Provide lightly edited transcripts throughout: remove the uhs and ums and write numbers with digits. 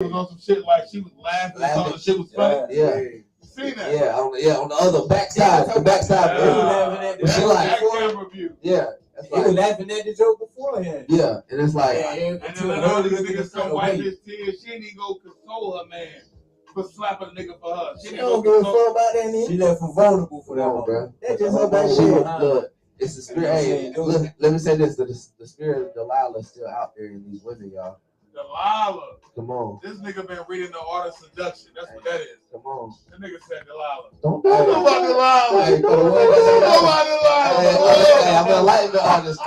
was on some shit like she was laughing and thought the shit was funny. Yeah. You seen that? Yeah, on the other backside. The backside. He was laughing at the She joke like, camera view. yeah. He was laughing at the joke beforehand. Yeah, and it's like, and then another nigga come wipe his tears. She didn't even go console her man for slapping a nigga for her. She don't give a fuck about that nigga. She left him vulnerable for that bro. That's just her bad shit. Look, it's the spirit. Hey, look, let me say this: the spirit of Delilah is still out there in these women, y'all. Delilah. Come on. This nigga been reading the Art of Seduction. That's what that is. Come on. That nigga said Delilah. Don't know about Delilah. Hey, Don't know about Delilah. Hey, I'm gonna lighten the artist.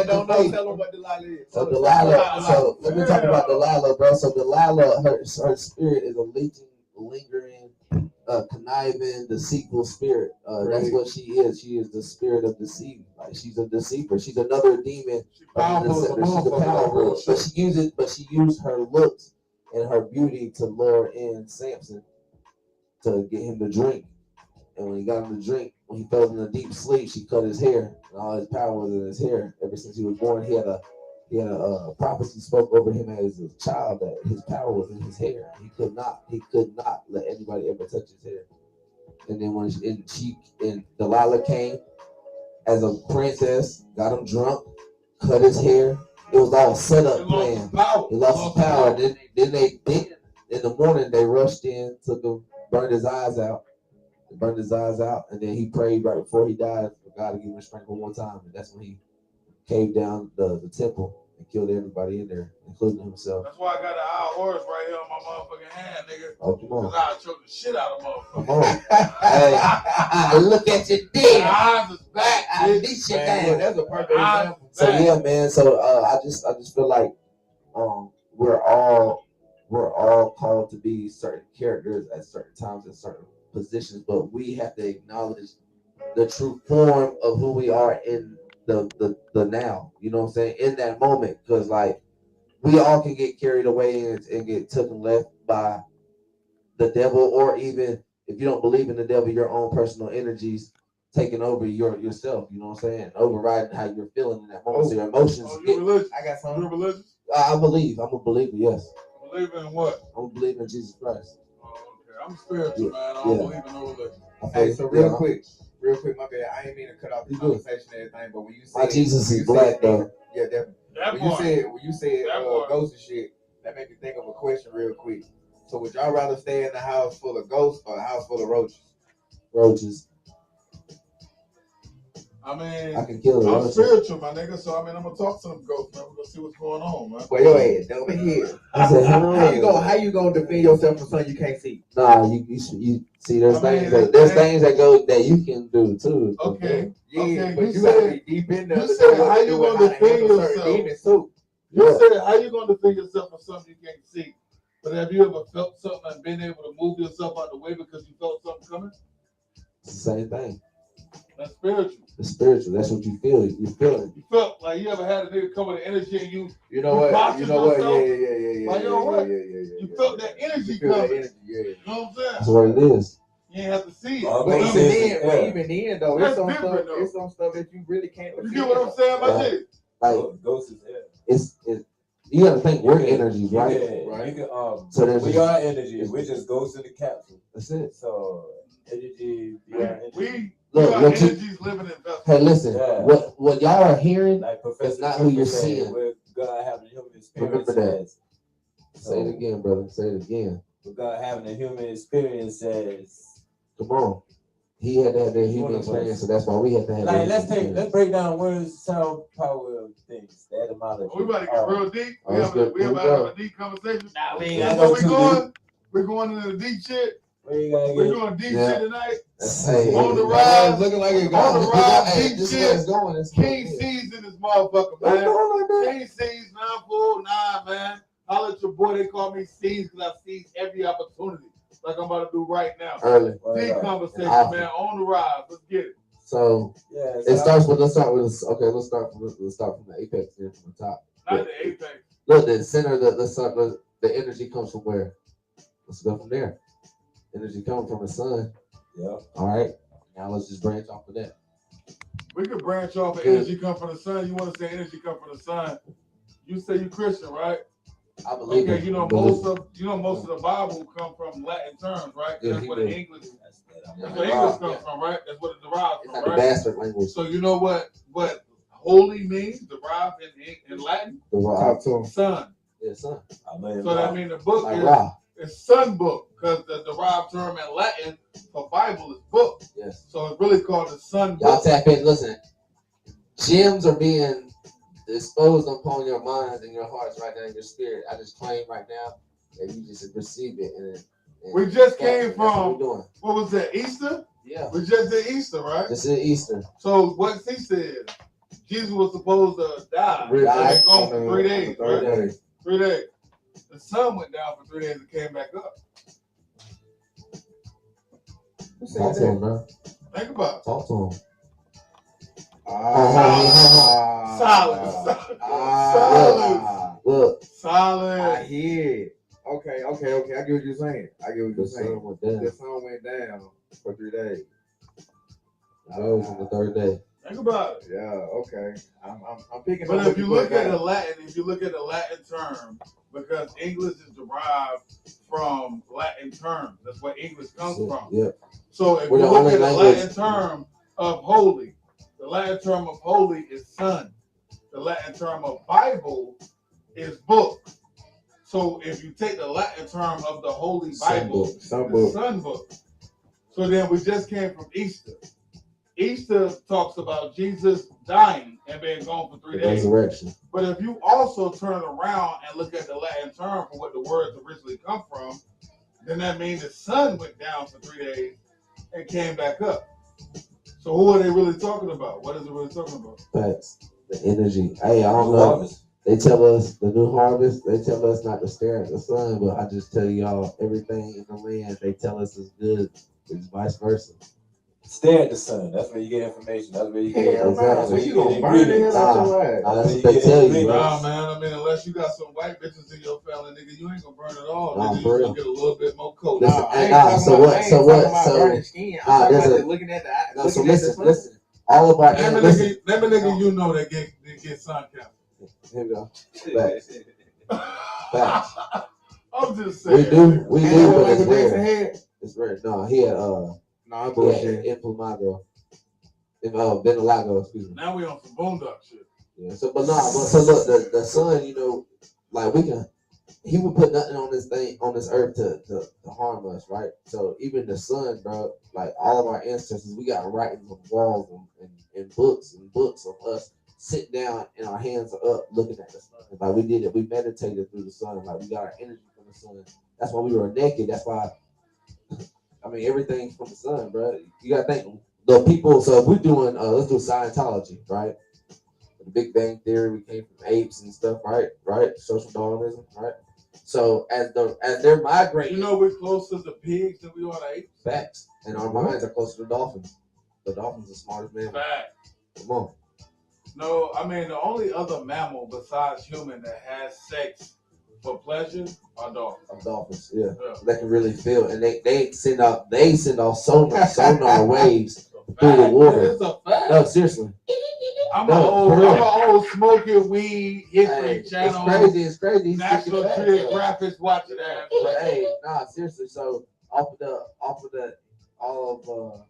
Don't know. Tell them what Delilah is. So Delilah. So let me talk about Delilah, bro. So Delilah, her spirit is a lingering, conniving, deceitful spirit. That's what she is. She is the spirit of deceit. Like she's a deceiver. She's another demon. She's a powerful. But she used her looks and her beauty to lure in Samson to get him to drink. And when he got him to drink, when he fell in a deep sleep, she cut his hair, and all his power was in his hair. Ever since he was born, he had a prophecy spoke over him as a child that his power was in his hair. He could not let anybody ever touch his hair. And then when Delilah came as a princess, got him drunk, cut his hair. It was all set up plan. He lost his power. Then in the morning they rushed in, took him, burned his eyes out, and then he prayed right before he died for God to give him strength one more time, and that's when he caved down the temple and killed everybody in there, including himself. That's why I got an owl horse right here on my motherfucking hand, nigga. Oh, come on. Because I'll choke the shit out of motherfuckers. Come on. Hey, I look at you dead. My eyes is back. I beat you down. That's a perfect example. So yeah, man. So I just feel like we're all called to be certain characters at certain times in certain positions, but we have to acknowledge the true form of who we are in the now. You know what I'm saying? In that moment, because like we all can get carried away and get taken left by the devil, or even if you don't believe in the devil, your own personal energies taking over yourself. You know what I'm saying? Overriding how you're feeling in that moment. So your emotions. Religious? I got something. You're religious? I believe. I'm a believer. Yes. Believe in what? I'm a believer in Jesus Christ. Oh, okay. I'm spiritual, man. I don't believe in no religion. Hey, so real quick, my bad. I ain't mean to cut off the conversation and everything, but when you said my Jesus is black though. Yeah, definitely. When you said ghosts and shit, that made me think of a question real quick. So would y'all rather stay in a house full of ghosts or a house full of roaches? Roaches. I mean, I can kill the I'm roaches. spiritual, my nigga. So I mean, I'm gonna talk to them ghosts, man. We're gonna see what's going on, man. Well, your ass over here. How you gonna defend yourself from something you can't see? Nah, you see. There's things that go that you can do too. Okay. Yeah, okay. But you gotta be deep in there. You said how you gonna defend yourself? You said how you gonna defend yourself from something you can't see. But have you ever felt something and been able to move yourself out the way because you felt something coming? It's the same thing. That's spiritual. It's spiritual. That's what you feel. You feel it. You felt like you ever had a nigga come with an energy and you know what? Yeah. Like, you felt that energy coming. You know what I'm saying? That's what it is. You ain't have to see it. But even then, though, it's some stuff that you really can't. You get what I'm saying, my shit? Like ghosts is it's you gotta think we're energies, right? Right. You can, so we are energies. We're just ghosts in the capsule. That's it. So energy. We look, are energies living in vessels. Hey, listen. What y'all are hearing like is not who you're seeing. We're God having a human experience. Remember that. Say it again, brother. Say it again. We're God having a human experience says. Come on. He had to have that human experience, so that's why we have to have. Like let's break down words, sound, power of things. The etymology. We about to get real deep. We about to have a deep conversation. Nah, we ain't gotta go too deep. We're going into the deep shit. We're doing deep shit tonight. Hey, on the rise, looking like it's on the rise, deep deep shit. shit. King C's in this motherfucker, man. King C's 949, man. Holla at your boy. They call me C's because I seize every opportunity, like I'm about to do right now. Early. Deep conversation, man. On the rise. Let's get it. So it starts with. Let's start from the apex here from the top. Not the apex. Look, the center. The energy comes from where? Let's go from there. Energy comes from the sun. Yeah. All right. Now let's just branch off of that. We could branch off of energy come from the sun. You want to say energy come from the sun? You say you Christian, right? I believe okay, most of the Bible come from Latin terms, right? Yeah, that's where the English. That's where English comes from, right? That's what it derives from, right? right? The bastard language. So you know what holy means derived in Latin? Talk to him. Son. Yeah, son. So that means the book is son book because the derived term in Latin for Bible is book. Yes. So it's really called the son book. Y'all tap in. Listen, gems are being exposed upon your minds and your hearts right now in your spirit. I just claim right now that you just receive it. And we just came from what was that, Easter? Yeah. We just did Easter, right? Just did Easter. So what he said, Jesus was supposed to die. Died gone for 3 days, right? 3 days. The sun went down for 3 days and came back up. Talk to him, bro. Think about it. Talk to him. Solid. Look. Solid. I hear it. Okay. I get what you're saying. The sun went down for 3 days. Rose on the third day. Think about it. Yeah. Okay. I'm picking. But if you look at the Latin term, because English is derived from Latin terms, that's where English comes from. Yep. So if you look at the Latin term of holy, the Latin term of holy is son. The Latin term of Bible is book. So if you take the Latin term of the Holy Bible, son book. So then we just came from Easter. Easter talks about Jesus dying and being gone for 3 days. Resurrection. But if you also turn around and look at the Latin term for what the words originally come from, then that means the sun went down for 3 days and came back up. So who are they really talking about? What is it really talking about? Facts. The energy. Hey, I don't know. They tell us the new harvest. They tell us not to stare at the sun, but I just tell y'all everything in the land they tell us is good. It's vice versa. Stare at the sun. That's where you get information. That's where you get that's where you gonna burn it. That's what they tell you. Nah, man. I mean, unless you got some white bitches in your family, nigga, you ain't gonna burn it all. Nah, nigga, you gonna get a little bit more coat. Listen, looking at the so listen. All of our name a nigga you know that get sun cancer. Here we go. Facts. I'm just saying. We do, but it's rare. It's rare. No, he had Inflamago. Benalago, excuse me. Now we on some boondock shit. Yeah. So look, the sun, like he would put nothing on this earth to harm us, right? So even the sun, bro, like all of our ancestors, we got writings on walls and books of us sitting down and our hands are up looking at the sun. Like we did it, we meditated through the sun. Like we got our energy from the sun. That's why we were naked. That's why. I mean, everything's from the sun, bro. You gotta think the people. So if we're doing, let's do Scientology, right? The Big Bang Theory, we came from apes and stuff, right? Social Darwinism, right? So as they're migrating, we're closer to pigs than we are to apes. Facts, and our minds are closer to dolphins. The dolphins are the smartest mammal. Facts. Come on. No, I mean the only other mammal besides human that has sex for pleasure are dolphins. Dolphins, yeah. They can really feel, and they send off sonar waves through the water. It's a fact. No, seriously. I'm an old smoking weed history channel. It's crazy. National Geographic watching that. But hey, seriously. So off of all of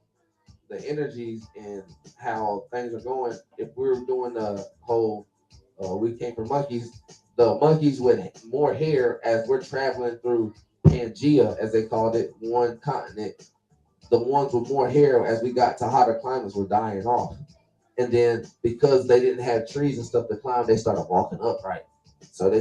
the energies and how things are going. If we're doing the whole, we came from monkeys. The monkeys with more hair as we're traveling through Pangea, as they called it, one continent. The ones with more hair as we got to hotter climates were dying off. And then because they didn't have trees and stuff to climb, they started walking upright. So they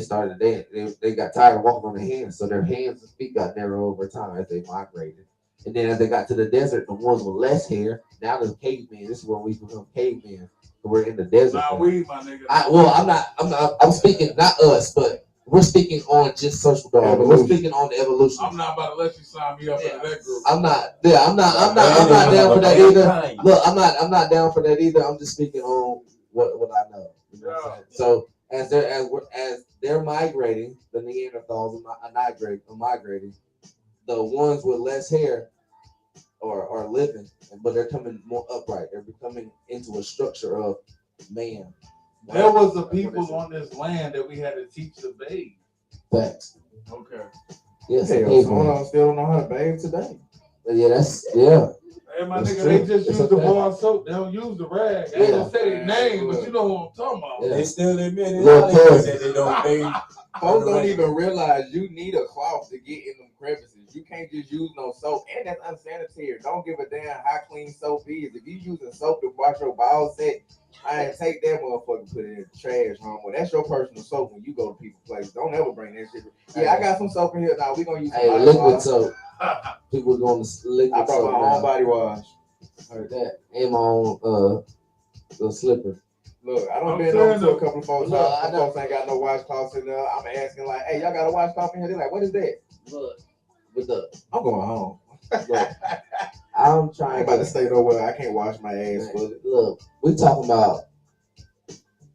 got tired of walking on their hands. So their hands and feet got narrow over time as they migrated. And then as they got to the desert, the ones with less hair, now there's cavemen. This is when we become cavemen. We're in the desert. Nah, my nigga. I'm speaking, not us, but we're speaking on just social Darwin. We're speaking on the evolution. I'm not about to let you sign me up for that group. I'm not down for that either. Look, I'm not down for that either. I'm just speaking on what I know. You know what I'm saying? So as they're migrating, the Neanderthals are migrating. The ones with less hair are living, but they're coming more upright. They're becoming into a structure of man. There was the people on this land that we had to teach to bathe. Facts. Okay. Yes, Some of them still don't know how to bathe today. But yeah, Hey, my that's nigga, true. they just It's use the okay. bar soap. They don't use the rag. I ain't gonna say their name, but you know what I'm talking about. They still admit it. Yeah, They don't bathe. Folks don't even realize you need a cloth to get in them crevices. You can't just use no soap, and that's unsanitary. Don't give a damn how clean soap is. If you using soap to wash your ball set, I ain't take that motherfucker and put it in the trash, homie. That's your personal soap when you go to people's places. Don't ever bring that shit. Yeah, I got some soap in here now. We gonna use some liquid soap. People going to liquid I brought soap my own body wash. Heard that. And my own the slipper. Look, I don't been over to a couple of folks' house. Some folks ain't got no washcloths in there. I'm asking like, hey, y'all got a washcloth in here? They're like, what is that? Look, with the I'm going home. Look, I'm trying. I ain't about to stay nowhere. I can't wash my ass fully. Look, we talking about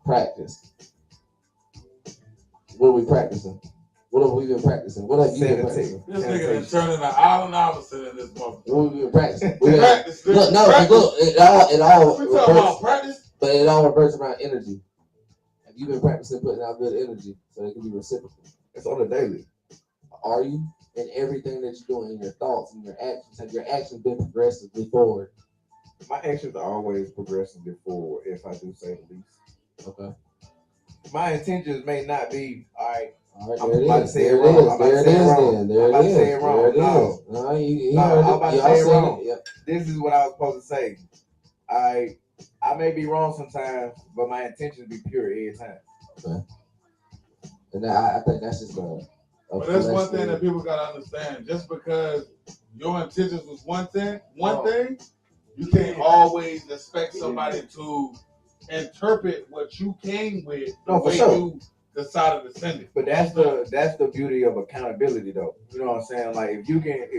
practice. What are we practicing? What have we been practicing? What have you been practicing? This nigga is turning an Allen Iverson in this motherfucker. What have we been practicing? Practice. Look, it all. We talking about practice, but it all reverts around energy. Have you been practicing putting out good energy so it can be reciprocal? It's on the daily. Are you? In everything that you're doing, in your thoughts and your actions, have your actions been progressively forward? My actions are always progressively forward, if I do say the least. Okay. My intentions may not be all right. I'm about to say it wrong. I'm about to say it wrong. I'm about to say it wrong. No, I'm about to say it wrong. This is what I was supposed to say. I may be wrong sometimes, but my intentions be pure every time. Okay. And I think that's just but that's one thing that people gotta understand. Just because your intentions was one thing, you can't always expect somebody to interpret what you came with the way you decided to send it. But that's the beauty of accountability, though. You know what I'm saying? Like if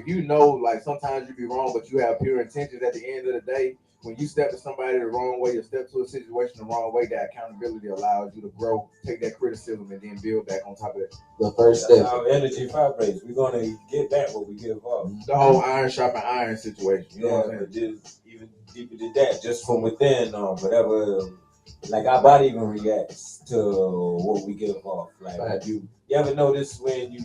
you know, like sometimes you be wrong, but you have pure intentions. At the end of the day, when you step to somebody the wrong way, or step to a situation the wrong way, that accountability allows you to grow, take that criticism, and then build back on top of it. The first step. Our energy vibrates. We're gonna get back what we give up. The whole iron sharpen iron situation. You know what I'm saying? Just even deeper than that, just from within, whatever. Like our body even reacts to what we give off. Like you ever notice when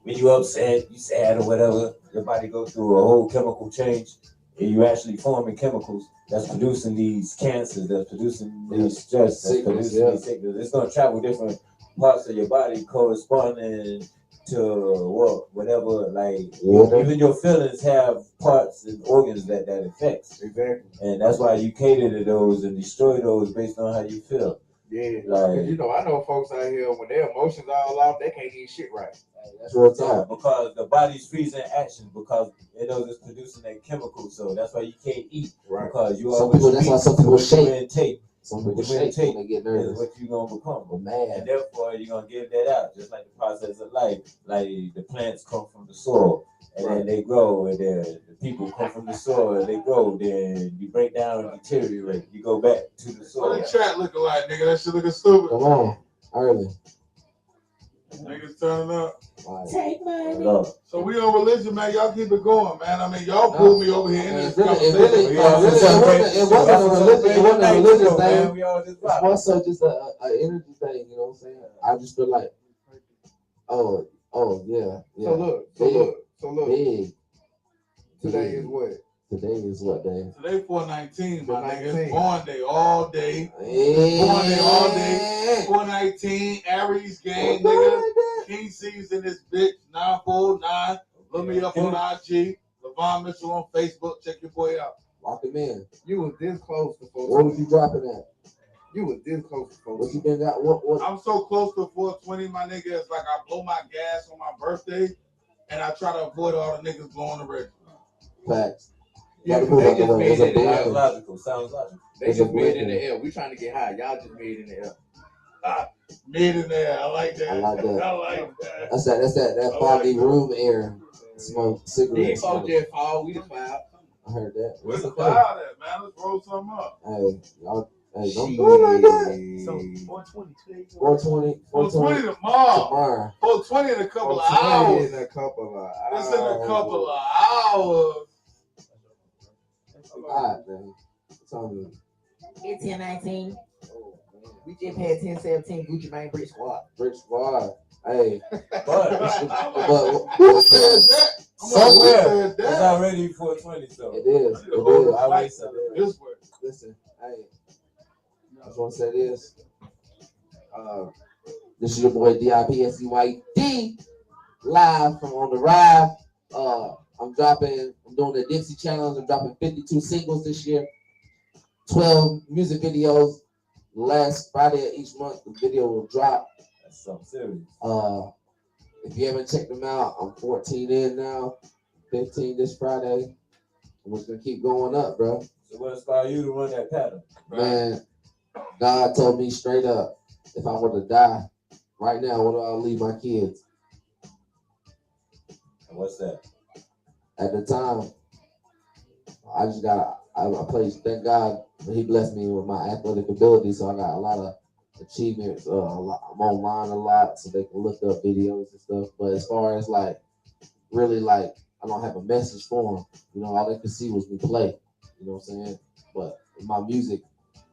you upset, you sad or whatever, your body goes through a whole chemical change. And you actually forming chemicals that's producing these cancers, that's producing these stress, that's producing these sickness. It's going to travel different parts of your body corresponding to whatever, like even your feelings have parts and organs that affects. Exactly. And that's why you cater to those and destroy those based on how you feel. Yeah, like, I know folks out here when their emotions all off, they can't eat shit right. That's real talk. Because the body's freezing action because it knows it's producing that chemical, so that's why you can't eat. Right. Because you that's why some people shake. Some people shake when they get nervous. Is what you're gonna become. But man. And therefore you're gonna give that out, just like the process of life. Like the plants come from the soil and then they grow, and then the people come from the soil and they grow, then you break down and deteriorate. You go back to the soil. What the chat looking like, nigga? That shit looking stupid. Come on. Early. Niggas turning up. Take money. So we on religion, man. Y'all keep it going, man. I mean, y'all pulled me over here in this conversation. It wasn't a religious thing. It's more so just an energy thing, you know what I'm saying? I just feel like, oh yeah. So look. Big. Today is what? Today is what day? Today 4/19, my nigga. It's born day all day. Born day all day. 4/19, Aries gang, nigga. King C's in this bitch. 949. Look me up on IG. LeVon Mitchell on Facebook. Check your boy out. Lock him in. You was this close to 420. What was you dropping at? You was this close to 420. What you been got? What? I'm so close to 420, my nigga. It's like I blow my gas on my birthday, and I try to avoid all the niggas blowing the red. Facts. Yeah, they just made it in the air. Sounds logical. They just made it in the air. We trying to get high. Y'all just made it in the air. Made in there. I like that. I like that. I like that. That's that foggy room air. Smoke cigarettes. Just fall. We just cloud. I heard that. Where's the cloud at, man? Let's roll something up. Hey, y'all. Hey, don't do it like that. So 420. 420 tomorrow. 420 in a couple of hours. It's in a couple of hours. God, man. It's on me. It's 10:19. We just had 10-17 Gucci Mane Brick Squad. Brick Squad. Hey, But Who said that? somewhere it's already 420, so it is. I always said this way. Listen, hey, I just want to say this. This is your boy DIPSEYD live from On the Ride. I'm doing the Dixie Challenge. I'm dropping 52 singles this year, 12 music videos. Last Friday of each month, the video will drop. That's something serious. If you haven't checked them out, I'm 14 in now, 15 this Friday. We're gonna keep going up, bro. So what inspired you to run that pattern? Man, God told me straight up, if I were to die right now, what do I leave my kids? And what's that? At the time, I played, thank God he blessed me with my athletic ability, so I got a lot of achievements. I'm online a lot, so they can look up videos and stuff. But as far as really I don't have a message for them. You know, all they could see was me play. You know what I'm saying? But in my music,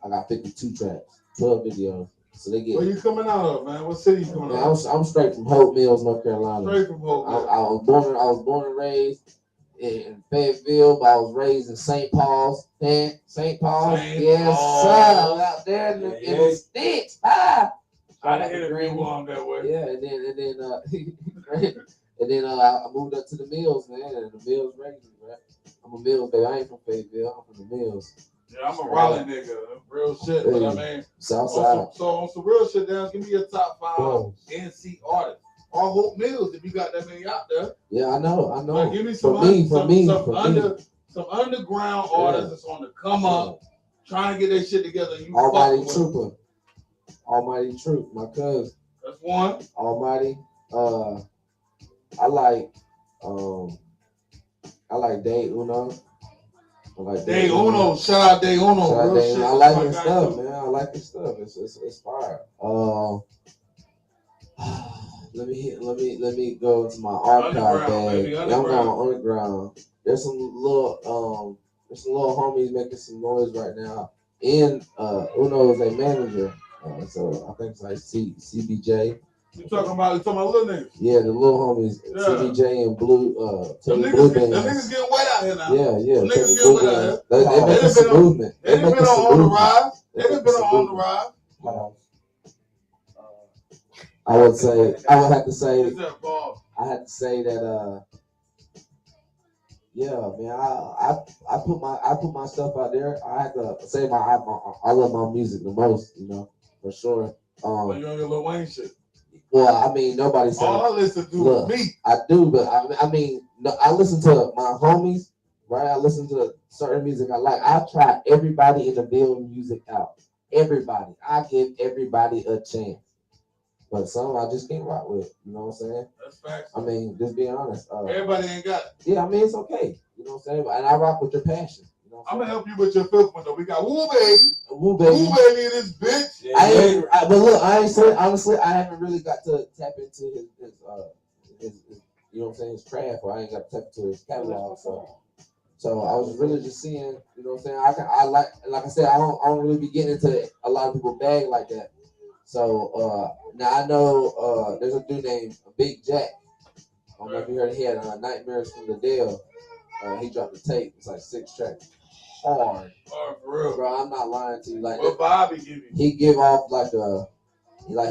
I got 52 tracks, 12 videos. So they get. Where you coming out of, man? What city you coming out of? I'm straight from Hope Mills, North Carolina. Straight from Hope Mills. I was born and raised in Fayetteville, but I was raised in St. Paul's. St. Paul's, yes, sir. Out there in the sticks. I didn't hear the one that way. Yeah, and then I moved up to the Mills, man, and the Mills raised me, right? I'm a Mills baby. I ain't from Fayetteville. I'm from the Mills. Yeah, I'm a Raleigh nigga. Real shit, but I mean, Southside. So on some real shit, down. Give me your top 5 NC artists. All Hope Mills, if you got that many out there. Yeah, I know. Like, give me some underground artists that's on the come up, trying to get their shit together. You Almighty Trooper. Almighty Troop, my cousin. That's one. Almighty. I like Day Uno. Day Uno. Shout out Day Uno. I like his stuff, man. I like his stuff. It's fire. Let me go into my archive bag. I'm going underground. There's some little homies making some noise right now. And Uno is a manager. So I think it's like CBJ. You talking about little niggas? Yeah, the little homies, CBJ and Blue. The niggas getting wet out here now. Yeah. The niggas getting wet out here. They making some movement. They done been on the ride. They done been on the ride. I have to say that yeah, man, I put myself out there. I have to say I love my music the most, you know, for sure. You on your Lil Wayne shit? Well, I mean, nobody said. All I listen to is me. I do, but I mean, no, I listen to my homies, right? I listen to certain music I like. I try everybody in the build music out. Everybody, I give everybody a chance. But some I just can't rock with. You know what I'm saying? That's facts. I mean, just being honest. Everybody ain't got it. Yeah, I mean, it's okay. You know what I'm saying? And I rock with your passion. You know I'm going to help you with your fifth one, though. We got Wooh, baby. Wooh, baby. Wooh, baby in this bitch. Yeah, but look, I ain't saying, honestly, I haven't really got to tap into his you know what I'm saying, his craft, or I ain't got to tap into his catalog. So I was really just seeing, you know what I'm saying? I like I said, I don't really be getting into a lot of people's bag like that. So now I know there's a dude named Big Jack. I don't know if you heard, he had Nightmares from the Dale. He dropped the tape. It's like 6 tracks. Hard. For real. Bro, I'm not lying to you. Like, what Bobby give you? He give off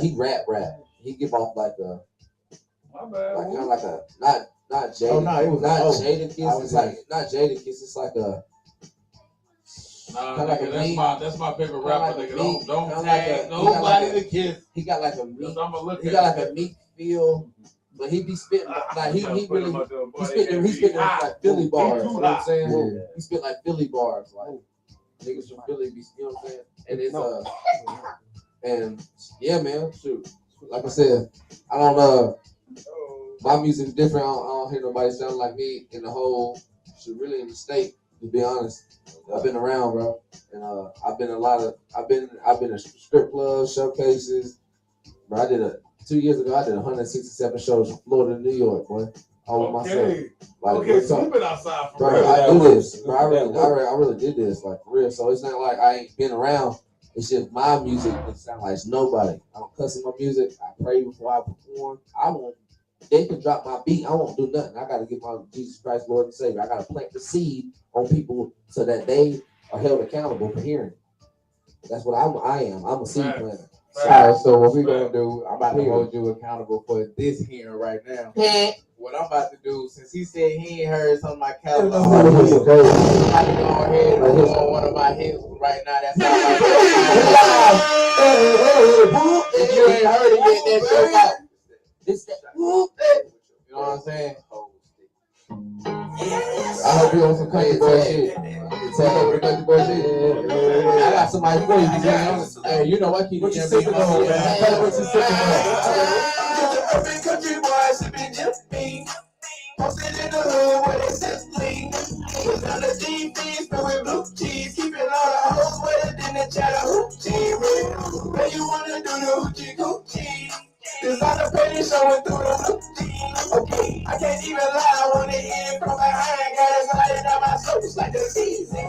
he rap. He give off like a, my bad. Like kind of like a not Jada. Oh no, it was not Jadakiss. It's like not Jadakiss. It's like a. Nah, nigga, that's my favorite rapper. Nigga, don't tag nobody to kiss. He got like a meek. He got like a meek feel, but he be spitting like he spitting like Philly bars. You know what I'm saying? Yeah. He spit like Philly bars, like niggas from Philly be. You know what I'm saying? And it's and yeah, man. Shoot, like I said, I don't my music's different. I don't hear nobody sound like me in the whole. Really in the state, to be honest. I've been around, bro, and I've been to strip clubs, showcases. Bro, I did 2 years ago. I did 167 shows from Florida to New York, boy. All with myself. Like, so you've been outside for real. Bro, I do this. Bro, I really did this, like for real. So it's not like I ain't been around. It's just my music. It sound like nobody. I don't cuss in my music. I pray before I perform. I won't. They can drop my beat. I won't do nothing. I got to get my Jesus Christ Lord and Savior. I got to plant the seed on people so that they are held accountable for hearing it. That's what I am. I'm a seed planter. All right, so what we gonna do? I'm about to hold you accountable for this hearing right now. What I'm about to do, since he said he ain't heard some of my catalog, I'm about to go ahead and put on one of my hits right now. That's all I got. If you ain't heard it yet, that's your fault. It's that. You know what I'm saying? I hope you on some country boy shit. Say over the country boy shit. I got somebody for you. Hey, you know what? What you sipping on, man? What you sipping on? Urban country boy sipping just bean. Posted in the hood where they sit lean. Was on the deep beans, but with blue cheese. Keeping all the hoes wetter than the chatter hoochie. Where you wanna do the hoochie coochie? Cause all the petty showing through the hoochie. Okay, I can't even lie, I wanna hit it from behind. Got it sliding down my soaps like the season.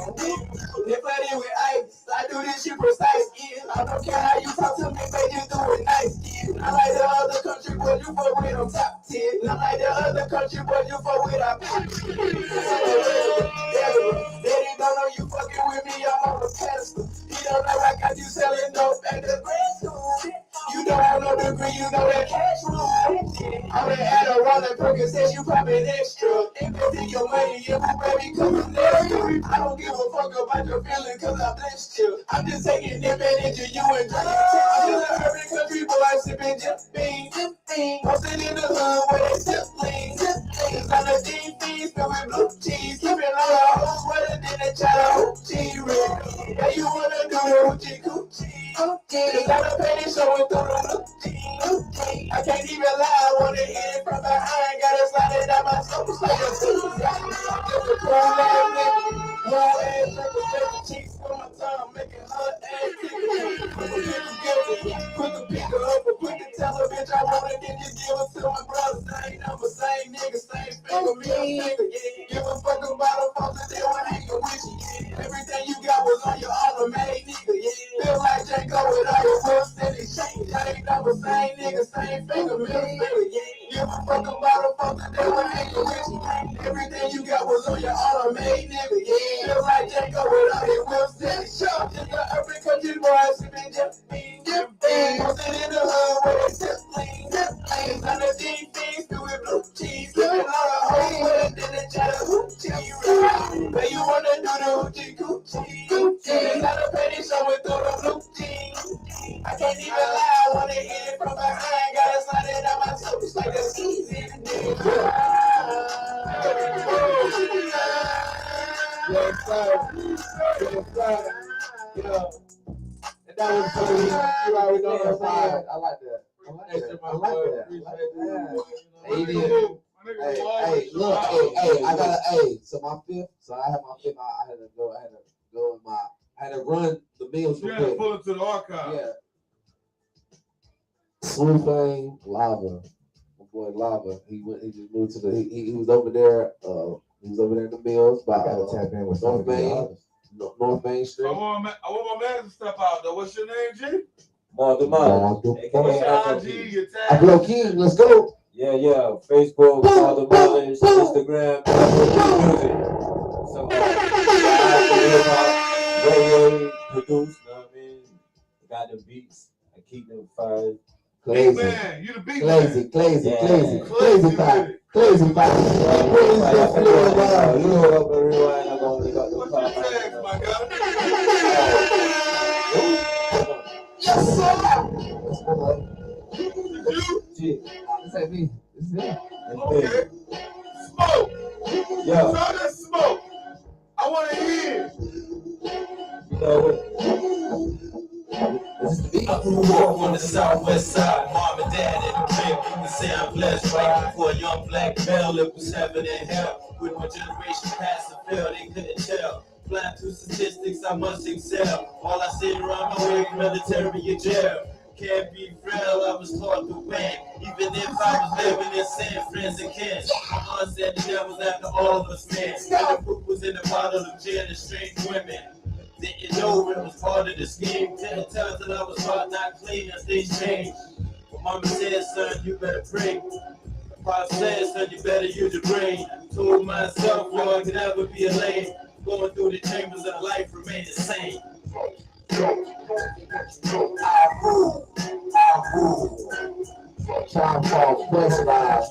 They flooded with ice, I do this shit precise, yeah. I don't care how you talk to me, baby, you do it nice, yeah. I like the other country boys, you fuck with them top 10. I like the other country boys, you fuck with our Daddy don't know you fucking with me, I'm on the pedestal. He don't know I got you selling dope at the grade school. You don't have no degree, you know that cash rule. I'm the Adderall and Percocet, you poppin' extra. Invest in your money, if you baby coming next. I don't give a fuck about your feelings, cause I blessed you. I'm just taking advantage of you and drink. I'm just a urban country boy, sipping just bean. Posted in the hood where they sip lean. It's on the deep beans, filled with blue cheese. Keeping all the hoes wetter than the chatter hoochie red. Yeah, you wanna do the hoochie coochie. Cause I'm a penny showing through the hoochie. I can't even lie, I wanna hit it from behind. Gotta slide it down my soaps like a season. Just a cool ass nigga. Long ass triple cheeks for my tongue, making her ass tickle. Put the picker up or put the teller, bitch. I wanna get you give it to my brother. Same number, same nigga, same finger, me a finger. Give a fuck about a fuck that they wanna hang with you. Everything you got was on your automatic, nigga. Feel like Janko with all your whips and exchange. Same number, same nigga, same finger, me a finger. Give a fuck about a fuck that they wanna hang with you. Everything you got was on your automatic, nigga. Feel like Janko with all your whips and exchange. Just the urban country boy, sipping just bean. Posted in the hood where they sip lean. On the deep beans, filled with blue cheese. Keeping all the hoes wetter than the chatter hoochie. Where you wanna do the hoochie coochie? Cause all the petty showing through the blue jeans. I can't even lie, I wanna hit it from behind. Gotta slide it down my soaps like a season. Yes, sir. Yes, sir. Yeah. And that was funny. You already know what I'm saying. I like that. I like that. Hey, look, I gotta, so my fifth, so I had my fifth, I had to go in my, I had to run the meals You from had to there. pull it to the archive. Yeah. Smooth Thing, Lava, my boy Lava. He just moved to the. He was over there. He was over there in the mills by Tap in with North Main, North Main I Street. want my man to step out though. What's your name, G? More the money. What's your IG? Your tag? Afro King, let's go. Yeah. Facebook, More the Mothers, Instagram, music. So, radio, produce, you know what I mean? Got the beats. I keep them fired. Big Crazy, man. You the big man. crazy Crazy with it. crazy fight. You know what up and rewind. I'm gonna got the What's car. your tags, my guy? Yes, sir. You? This ain't me. This is him. Okay. Smoke. Yeah. Turn that smoke. I want to hear. You know what? This is the beat. I grew up on the southwest side, mom and dad in the crib. People say I'm blessed, right? For a young black male, it was heaven and hell. With my generation past the field, they couldn't tell. Flying through statistics, I must excel. All I see around my way, military in jail. Can't be real, I was taught to win. Even if I was living in sin, friends and kin. My aunt said the devil's after all of us, man. And the proof was in the bottle of gin and strange women. Didn't know it was part of the scheme. Didn't tell till I was hard, not clean, as things changed. But mama said, son, you better pray. Pop said, son, you better use your brain. Told myself, yo, I could never be a lame. Going through the chambers of life, remain the same. Time for press line.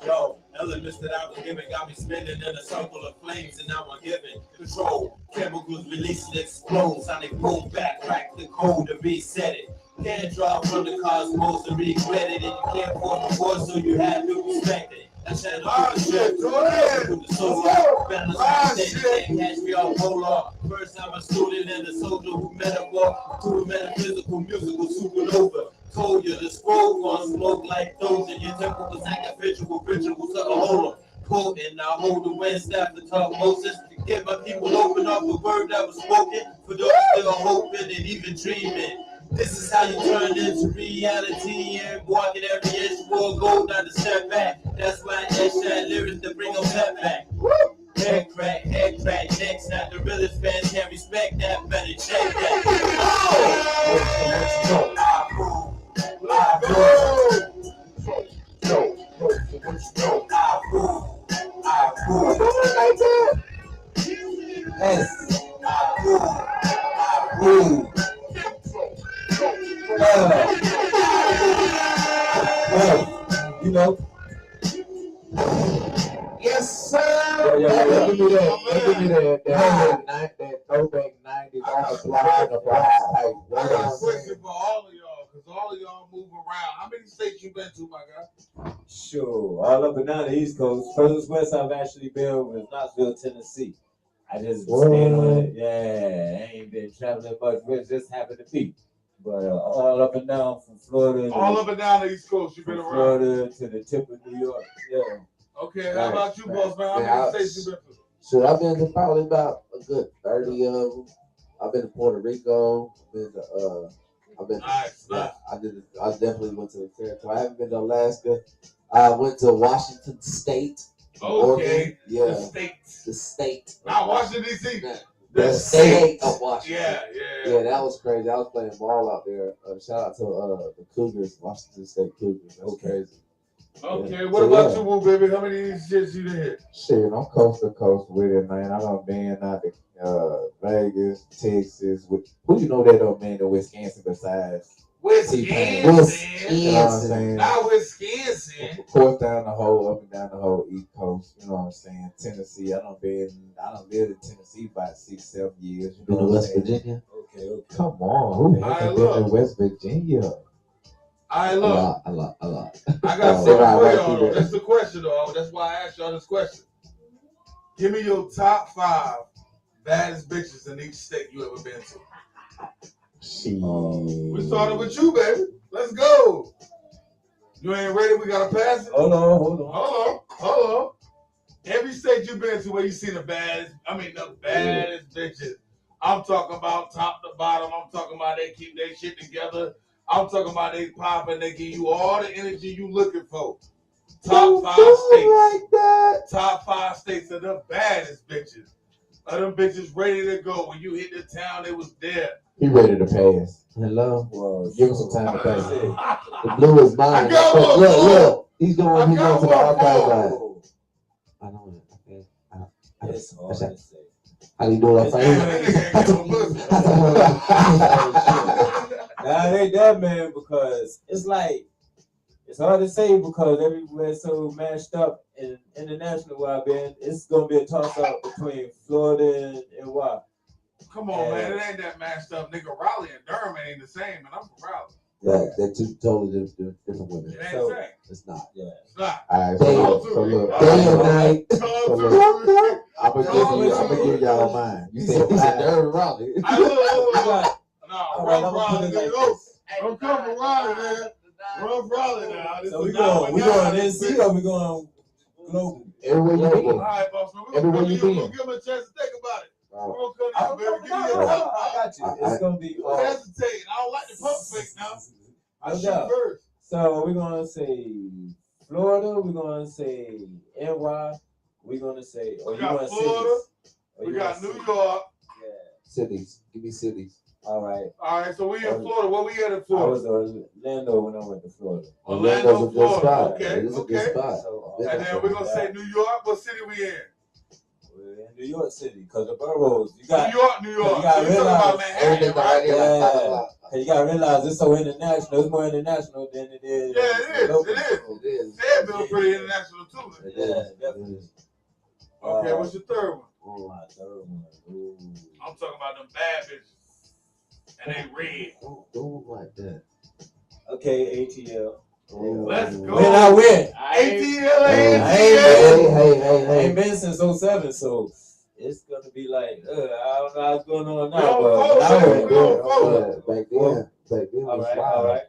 Yo, elements that I was given got me spinning in a circle of flames, and now I'm giving control. Chemicals release and explode, sonic boom back, crack the code to reset it. Can't draw from the cosmos to regret it, and you can't afford the war, so you have to respect it. I channel through the soul, balance my state, catch me all polar. First I'm a student and a soldier who metaphor to a metaphysical musical supernova. Told you the scroll gon' smoke like those, and your temple was sacrificial rituals of a hold 'em. Quoting, I hold the wind staff to talk Moses. To get my people open up the word that was spoken. For those still hoping and even dreaming. This is how you turn into reality and walking every inch for gold, not to step back. That's why I extra lyrics to bring them back. Head crack, neck snap. The realest fans can't respect that. Better check that. You know. Yes, sir. Give me that. That throwback 90s on the block. I got a question for all of y'all, because all of y'all move around. How many states you been to, my guy? Sure, all up and down the East Coast. Furthest west I've actually been was Knoxville, Tennessee. I just stayed on it. Yeah, I ain't been traveling much, which just happened to be. But all up and down from Florida. All up and down the East Coast, you been around. Florida to the tip of New York. Yeah. Okay, how about you, boss man? How many states you been to? So I've been to probably about a good 30 of them. I've been to Puerto Rico. Nice. I definitely went to the territory. I haven't been to Alaska. I went to Washington State. Okay. Yeah. The state. Not Not Washington, D.C. The state of Washington. Yeah, that was crazy. I was playing ball out there. Shout out to the Cougars, Washington State Cougars. That was crazy. Okay, what about you, Wooh, baby? How many of these shits you done hit? Shit, I'm coast to coast with it, man. I done been out to Vegas, Texas. Who you know that don't man to Wisconsin besides? Wisconsin. You know what I'm saying? Not Wisconsin. Of course, up and down the whole East Coast. You know what I'm saying? Tennessee. I done lived in Tennessee about 6-7 years. You know Been to what West I'm saying? Virginia? Okay. Come on, who hasn't been to West Virginia? I look. A lot. I got something for y'all, though. That's the question, though. That's why I asked y'all this question. Give me your top 5 baddest bitches in each state you ever been to. We started with you, baby. Let's go. You ain't ready? We gotta pass it. Hold on. Every state you been to where you see the baddest bitches. I'm talking about top to bottom. I'm talking about they keep their shit together. I'm talking about they pop and they give you all the energy you looking for. Top 5 states. Like that. Top 5 states are the baddest bitches. Are them bitches ready to go? When you hit the town, they was there. He ready to pass. Hello. Well, give him some time to pass. The blue is mine. Look. He's going to the archive. I know it. It's hard to say. How you doing? Nah, it ain't that, man, because it's hard to say because everywhere's so mashed up and international where I've been. It's gonna be a toss up between Florida and Wah. Come on, man, it ain't that mashed up, nigga. Raleigh and Durham ain't the same, and I'm from Raleigh. Yeah, they're two totally different women. It ain't the same. It's not. Yeah. It's not. All right, so look. Day and night. I'm gonna give y'all mine. You said Durham, Raleigh. Don't come from Raleigh, man. We're from Raleigh now. So we going NC or we going global? Everywhere you All been. right, boss man. Everywhere you been. We'll give him a chance to think about it. We're gonna come I'm gonna give you a I top got you. It's gonna be. You hesitate. I don't like the pump fake now. I No shoot doubt. first. So we're gonna say Florida. We're gonna say NY. We're gonna say. Or We you got want Florida. cities? Or We you got want New cities? York. Yeah. Cities. Give me cities. All right. All right, so we in Florida. Where we at in I Florida? was Orlando when I went to Florida. Orlando, Orlando's a good Florida. spot. Okay, It is a good okay. spot. So, And then we're gonna say New York. What city we in? we're in New York City because the boroughs. You got. New York. You gotta So you talking about realize Manhattan, right? Yeah. You gotta realize it's so international. It's more international than it is. Yeah, it is. local. It is. Fayetteville pretty international too. Yeah, definitely. Okay, what's your third one? Oh, my third one. Ooh. I'm talking about them bad bitches. And they red. Don't like that. Okay, ATL. Let's go. When I went, ATL, I ain't been since 07, so it's gonna be like, I don't know what's going on now, but Back then all was right, wild. all right.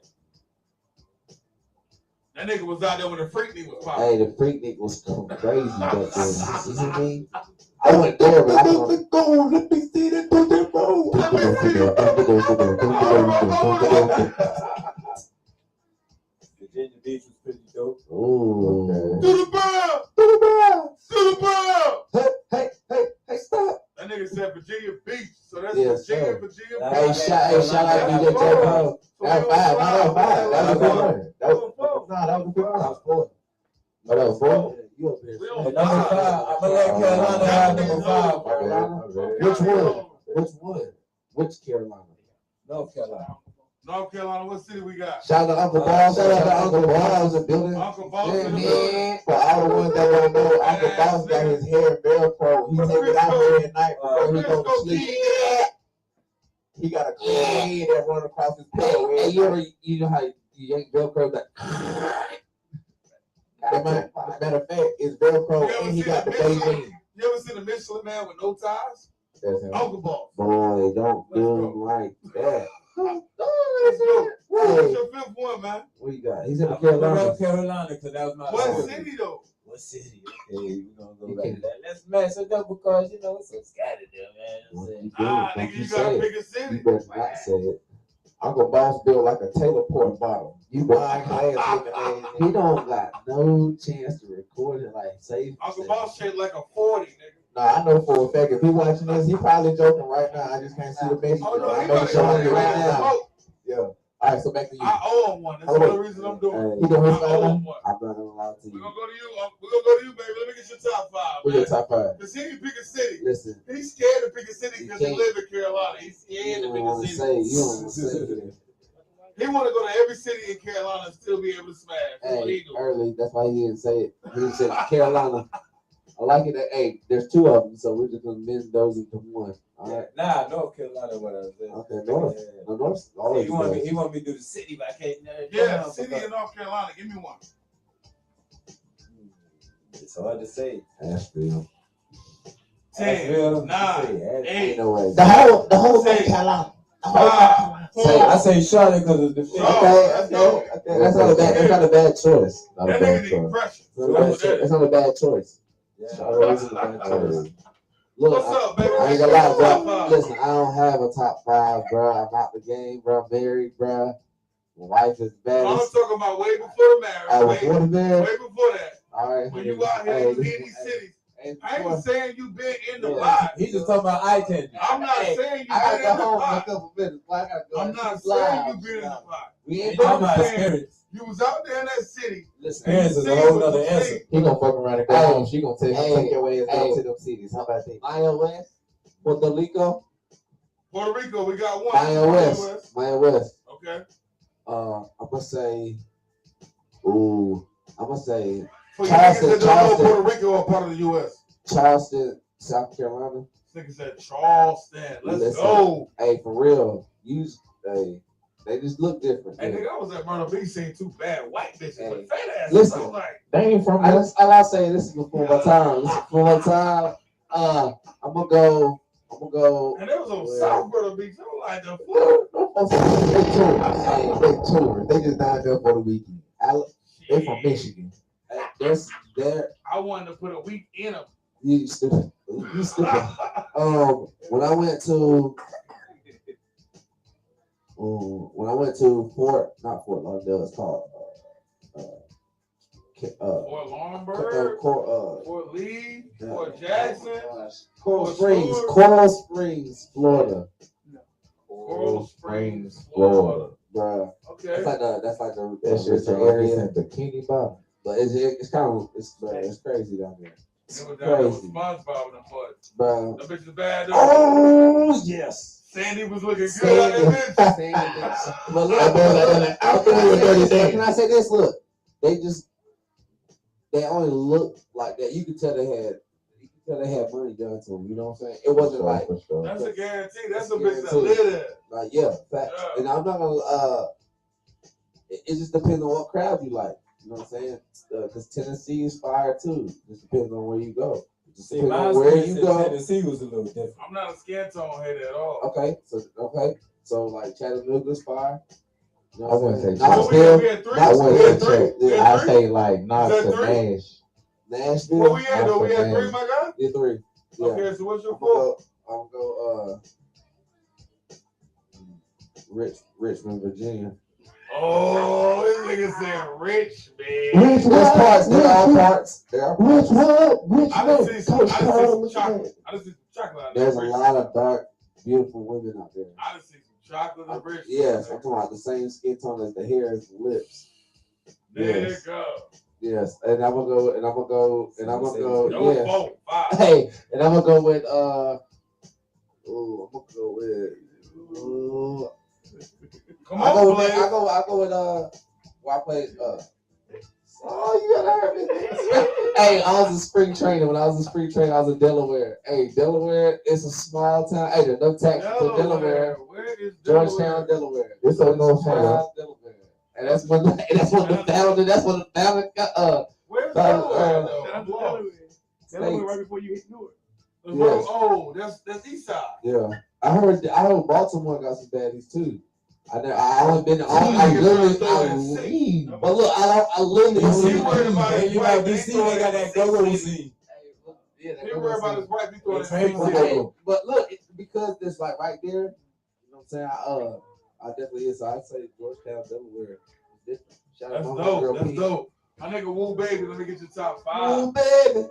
That nigga was out there when the freak nigga was popping. Hey, the freak nigga was crazy back then. You see what I mean? I went there, but I don't go. Let me see that. Virginia Beach was pretty dope. Ooh. To the bell! To the bell! To the bell! Hey, stop. That nigga said Virginia Beach. So that's Yes, Virginia sir. Beach. Hey, shout out to DJ Bro. That was 5. That was 5. That was a good one. That was a good one. That was 4. No, that was 4. You up here? Hey, number 5. I'm gonna let Carolina have number 5. Which one? Which one? Which Carolina? North Carolina. North Carolina, what city we got? Shout out to Uncle Boss. Shout out to Uncle Boss in the building. Uncle Boss Yeah, in the building. man. For all the ones that don't know, Uncle Boss got his hair Velcro. He take it out here at night before he goes to sleep. He got a clean head that run across his pillow. Hey, you know how you yank Velcro? Matter of fact, it's Velcro and he got the baby. You ever seen a Michelin man with no ties? That's him. Uncle Boss. Boy, don't do him like that. Let's go. What's your fifth one, man? What you got? He's in the I'm gonna Carolina. go Carolina because that was my What choice. city though? What city? Okay, we're gonna go back to that. Let's mess it up because you know it's so scattered there, man. Nigga, you gotta pick a You city. better not say it. Uncle Boss built like a Taylor Port bottle. You blind glass looking man. He don't got no chance to record it like safe. Uncle Boss shaped like a 40, nigga. Nah, I know for a fact if he watching this, he probably joking right now. I just can't see the message. Oh no, I'm he making got sure I'm it right now. smoke. Yeah. All right, so back to you. I owe him one. That's the only reason I'm doing it. You doing his I owe final? him one. I'm not gonna lie to We're you. gonna go to you. We're gonna go to you, baby. Let me get your top 5. What's your top 5? Because he didn't pick a city. Listen, He's scared to pick a city because he can't. lives in Carolina. He's scared you to don't pick a want to city. say, you don't want to say it. He want to go to every city in Carolina and still be able to smash. That's what he Hey, do. early, that's why he didn't say it. He said Carolina. I like it that, hey, there's 2 of them, so we're just gonna mend those into one. All right. Nah, North Carolina, what I said. Okay, North. Yeah. No, North's See, always he want best. me to do the city, but I can't. Yeah, city in North Carolina. Give me one. It's hard to say. Asheville. 10, 9, Ain't 8, no way. The whole Say- North Carolina. 5, 4. I say Charlotte because of the fit. Okay. That's not a bad choice. Not a That bad nigga need choice. pressure. That's not a bad choice. Yeah. Charlotte's a bad choice. Look, What's up, baby? I ain't gonna lie, Top bro. 5. Listen, I don't have a top 5, bro. I'm out the game, bro. Married, bro. My wife is I'm baddest. talking about way before the I was marriage. born in there. Way before that. All right. When you out here, you in these cities. I ain't saying you been in the lot. He just talking about eye candy. I'm not saying you I been gotta in the go home in a pot. couple minutes. Boy, I gotta go. I'm not saying you been in the pot. We He ain't talking about doing experience. You was out there in that city. Experience is a whole nother answer. He gonna fuck around and go home. She gonna take your ass Hey. down to them cities. How about that? Maya West, Puerto Rico, Puerto Rico, we got one. Maya West, Maya West. Okay. I'm gonna say, For you Charleston, niggas that don't know, Charleston. Puerto Rico are part of the U.S. Charleston, South Carolina. Nigga said Charleston. Let's Listen. go. Hey, for real, they just look different. Hey, nigga, I was at Myrtle Beach seeing 2 bad white bitches with fat asses. Listen. I was like, They ain't from us. All I say, this is before my time. This is before my time. I'm gonna go. and it was on South Myrtle Beach. I was like, the fuck? They tour. They just down there for the weekend. They're from Michigan. They're I wanted to put a week in them. you stupid. You stupid. When I went to not Fort Lauderdale, it's called Fort Longburg, Fort Lee, Fort Jackson, Coral Springs, Florida. Coral Springs, Florida. Bruh. Okay. That's like the That's just an area. area in Bikini Bottom. But it's kind of it's crazy down there. It was down there with SpongeBob and the fudge. Bro. That bitch is bad. Though. Oh yes. Sandy was looking good on that bitch. But look, can I say this? Look, they only looked like that. You could tell they had money done to them. You know what I'm saying? It wasn't like that's a guarantee. That's a bitch that live there. Like yeah, fact. And I'm not gonna. It just depends on what crowd you like. You know what I'm saying? Because Tennessee is fire too. Just depends on where you go. Just See, depends my on where you go. Tennessee was a little different. I'm not a skin tone head at all. Okay, so like Chattanooga's fire. You know I wouldn't say Knoxville. We had three. That We had three. I say like Knox to Nash. Nashville. What we had though? We had three, my guy. Yeah, three. Yeah. Okay, so what's your four? I'm gonna go Richmond, Virginia. Oh, this nigga said rich, man. Which parts? They're all parts. I just see some chocolate. There's a lot of dark, beautiful women out there. I just see some chocolate and rich. Yes, I'm talking about the same skin tone as the hair and the lips. There Yes. you go. Yes, and I'm gonna go. No, Yes. 4, 5. Hey, and I'm gonna go with Come I on, go Blaze. with well, I played oh, you gotta hurt me. Hey, I was in spring training. When I was in spring training, I was in Delaware. Hey, Delaware is a small town. Hey, there's no tax for Delaware. Where is Georgetown, Delaware. It's on North Side. Delaware. And that's when the founder Where's Delaware though? Delaware right before you hit Newark. Yes. Oh, that's east side. Yeah. I heard Baltimore got some baddies too. I only been but look, I literally DC worried about his You wife. know, DC, they got that go-go scene. He worried about his wife. He thought Okay, but look, because it's like right there, you know what I'm saying? I definitely is. So I'd say Georgetown, Delaware. Shout out That's to my dope. girl, That's Pete. dope. My nigga Woo Baby, let me get your top 5. Oh, baby.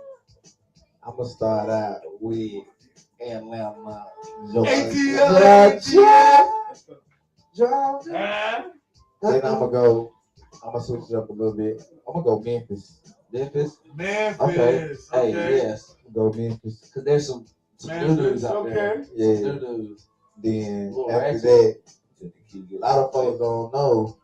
I'm gonna start out with Atlanta, Georgia. Then I'm gonna switch it up a little bit. I'm gonna go Memphis. Memphis. Okay. Hey, yes. Go Memphis. Because there's some new dudes out there. Okay. Yeah. New dudes. Then Little after ratchet. that, a lot of folks don't know,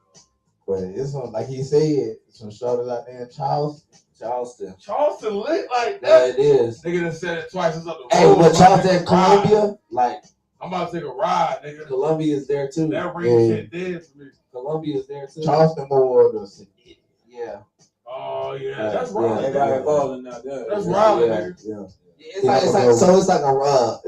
but it's some, like he said, some shorties out there in Charleston. Charleston lit like Yeah, that. it is. Nigga done said it twice. It's up the Hey, road. but I'm about to Charleston, take a ride. Columbia, like I'm about to take a ride, nigga. Columbia is there too. That ring Yeah. shit dead for me. Columbia is there too. Charleston more of the city. Yeah. Oh yeah, Yeah, that's yeah. Raleigh. They got nigga. it balling out there. That's Raleigh, Yeah. nigga. Yeah. It's like it's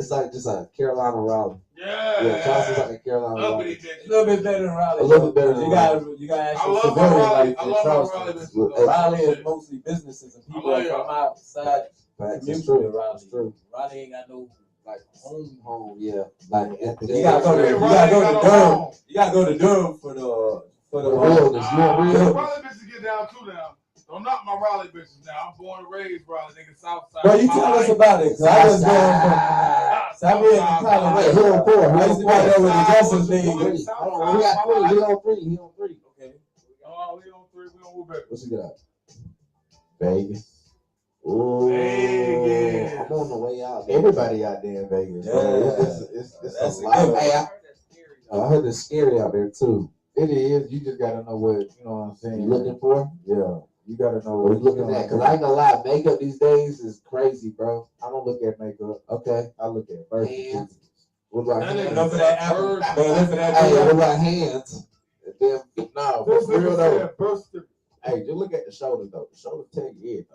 like just a Carolina Raleigh. Yeah. Yeah, Charleston's like a Carolina Uppity Raleigh. bitch. A little bit better than Raleigh. A little bit better than You got I actual love my civilian Raleigh. life I in love my Charleston. Raleigh bitches. Well, though. Raleigh Shit. is mostly businesses and people love from outside Facts. commute It's to true. Raleigh. It's true. Raleigh ain't got no like Home, yeah. Like You gotta go to Raleigh you got gotta go no to Durham. home. You gotta go to Durham for the realness. You want real? Raleigh bitches get down too now. Don't knock my Raleigh bitches now. I'm born and raised Raleigh, nigga, South Side. Bro, you tell us about it. 'Cause I was going from I was in college. Wait, he on 4. I used to be there with the Justice League. Hold on, we got 3. He on 3. He on 3. Okay. Oh, we on 3. We on Woo Baby. What's he got? Vegas. Ooh, Vegas. I'm on the way out. There. Everybody out there in Vegas. Yeah. So it's That's a a lot. good one. Hey, I heard it's scary out there too. It is. You just gotta know what you know. What I'm saying. You looking for? Yeah. You gotta know What what you looking at? Because I ain't gonna lie, makeup these days is crazy, bro. I don't look at makeup. Okay. I look at birth Hands. certificates. What about That hands? nigga Look for that apple. bird. Look for that Hey, what apple. about hands? Them, No, This for real nigga though. said birth certificate. Hey, just look at the shoulders though. The shoulders tell you everything.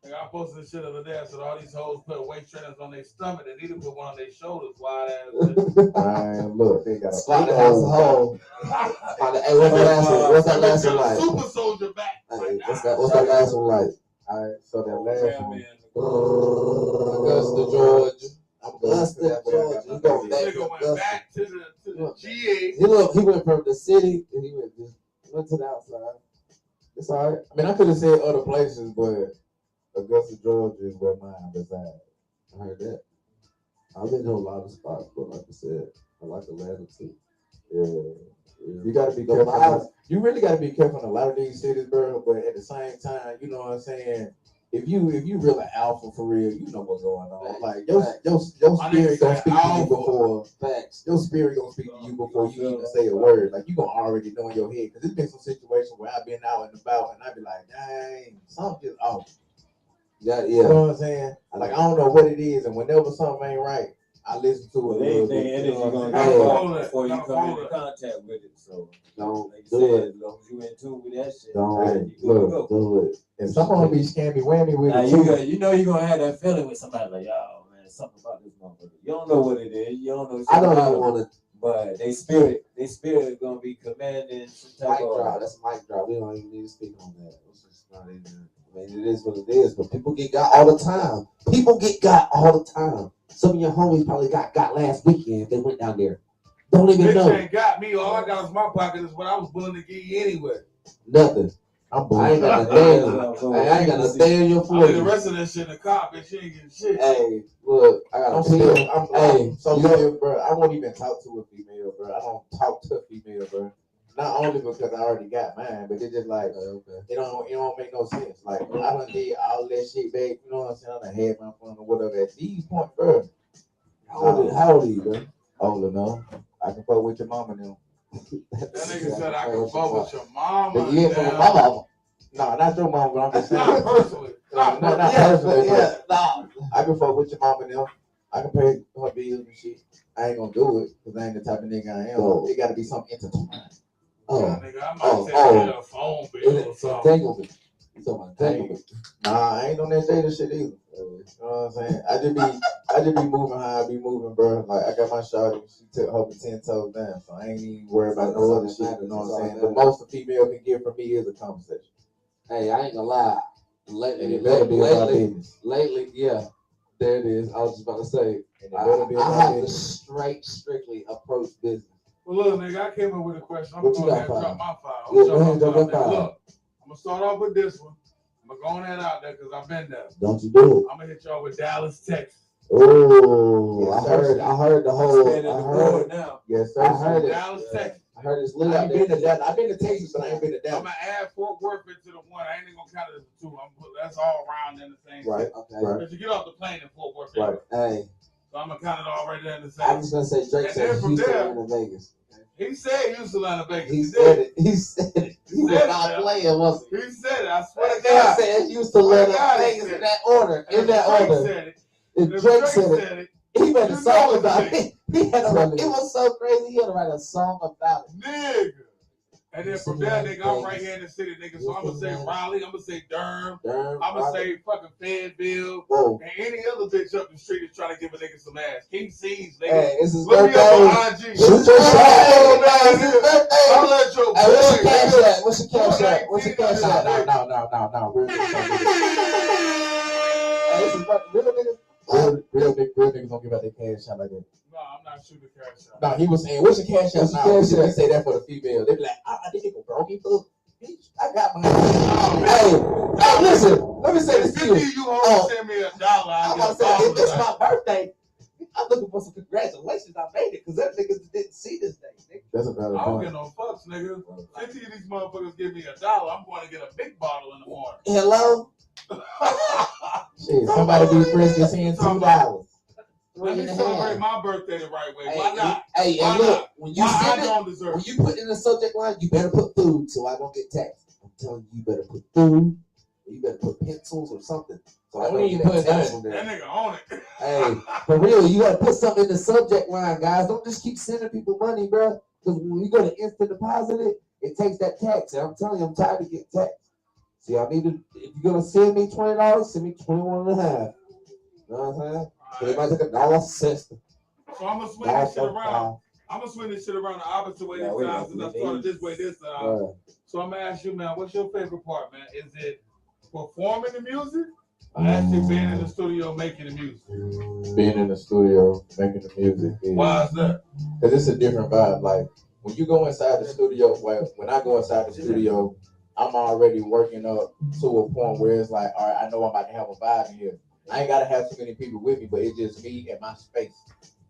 Nigga, I posted this shit the other day. I said all these hoes put weight trainers on their stomach. They need to put one on their shoulders. Wide ass. bitch. Man, look, they got a Spot big the house old of hole. Hey, what's that last one? What's that last one like? Super soldier back. Hey, what's that last one like? All right, so that last Yeah, one. man. Augusta, Georgia. went back to the GA. He went from the city and he went to the outside. It's all right. I mean, I could have said other places, but Augusta, Georgia is where mine reside. I heard that. I've been to a lot of spots, but like I said, I like Atlanta too. Yeah. You gotta be careful. You really gotta be careful in a lot of these cities, bro. But at the same time, you know what I'm saying? If you really alpha for real, you know what's going on. Like your spirit gonna speak to you before facts. Your spirit gonna speak to you before you even say a word. Like you gonna already know in your head. Cause there's been some situations where I've been out and about and I be like, dang, something's off. Yeah. You know what I'm saying? Like I don't know what it is, and whenever something ain't right, I listen to it. Anything energy gonna go before you come into contact with it. So don't like do said, it. as long as you in tune with that shit, Don't look, do it. And someone be scammy whammy with it. You know you're gonna have that feeling with somebody like, oh man, something about this motherfucker. You don't know what it is. You don't know. I don't even want to. But they spirit is gonna be commanding some type Mic drop. That's a mic drop. We don't even need to speak on that. It's just not even. I mean, it is what it is. But people get got all the time. People get got all the time. Some of your homies probably got last weekend. They went down there. Don't even know. Ain't got me. All I got was my pocket is what I was willing to give you anyway. Nothing. I ain't got a thing. I ain't got a thing in your 40. The rest of that shit in the car, bitch, she ain't getting shit. Hey, look, I got to feel. Hey, so good, bro. I won't even talk to a female, bro. I don't talk to a female, bro. Not only because I already got mine, but it's just like it don't make no sense. Like I done did all that shit back. You know what I'm saying? I done had my fun or whatever. At these points, bro. How old are you, bro? Old enough. I can fuck with your mama now. That nigga said I can fuck with your mama. Yeah, for my mama. No, not your mama, but I'm just saying. Not personally. Not personally. Yeah, no. I can fuck with your mama now. I can pay her bills and shit. I ain't gonna do it because I ain't the type of nigga I am. Oh. It gotta be something intertwined. Yeah, nigga, I might take a phone bill or something. Nah, I ain't on that data shit either. You know what I'm saying? I just be moving how I be moving, bro. Like I got my shawty, she took her 10 toes down, so I ain't even worried about no other shit. You know what I'm saying? The most a female can get from me is a conversation. Hey, I ain't gonna lie. Lately, yeah, there it is. I was just about to say, I have to strictly approach business. Well, look, nigga, I came up with a question. I'm going to drop my file. Look, I'm going to start off with this one. I'm going to go on that out there because I've been there. Don't you do it. I'm going to hit y'all with Dallas, Texas. Oh, I heard the whole. Now. Yes, sir. I heard it. Dallas, Texas. I heard it's lit out there. I've been to Texas, but I ain't been to Dallas. I'm going to add Fort Worth into the one. I ain't even going to count it as a two. That's all around in the same right. City. Okay. Right. But you get off the plane in Fort Worth. Right. Hey. So I'm going to count it all right there in the same. I was going to say Drake said Houston and Vegas. He said Houston, Atlanta, Vegas. He said it. He was not playing, was he? He said it. I swear to God. He said Houston, Atlanta, Vegas in that order. In that order. If Drake said it, he made a song about it. It was so crazy. He had to write a song about it. Nigga. And then from there, nigga, I'm right here in the city, nigga. So I'm going to say Raleigh. I'm going to say Durham. I'm going to say fucking Fayetteville. Whoa. And any other bitch up the street is trying to give a nigga some ass. King C's, nigga. Hey, it's his birthday. Look me up on IG. Shoot your shot. It's his birthday. I'll let your boy. Hey, what's your cash at? What's your cash at? What's your cash at? No. Real niggas don't give out their cash out like that. No, I'm not shooting cash out. No, he was saying, what's your cash out? He say that for the female. They be like, I think it broke me through. I got my Hey, listen, let me say this to you. You only send me $1. I'm about to say, if it's my birthday, I'm looking for some congratulations. I made it because that niggas didn't see this day. That's a valid point. I don't get no fucks, nigga. 50 of these motherfuckers give me $1. I'm going to get a big bottle in the morning. Hello? Shit, somebody be frisky saying $2. Let me celebrate my birthday the right way. Why not? Hey, Why and look, not? when you when you put in the subject line, you better put food so I don't get taxed. I'm telling you, you better put food, or you better put pencils or something. So I don't get taxed on there. That nigga on it. Hey, for real, you gotta put something in the subject line, guys. Don't just keep sending people money, bro. Because when you go to instant deposit it takes that tax. And I'm telling you, I'm tired of getting taxed. See, I need to. If you're gonna send me $20, send me 21.5. You know what I'm saying? So they might take $1.60. So I'm gonna swing this shit around. I'm gonna swing this shit around the opposite way this time since I started this way this time. So I'm gonna ask you, man, what's your favorite part, man? Is it performing the music or actually being in the studio making the music? just being in the studio, making the music. Why is that? Because it's a different vibe. Like when you go inside the studio, when I go inside the studio, I'm already working up to a point where it's like, all right, I know I'm about to have a vibe in here. I ain't gotta have too many people with me, but it's just me and my space.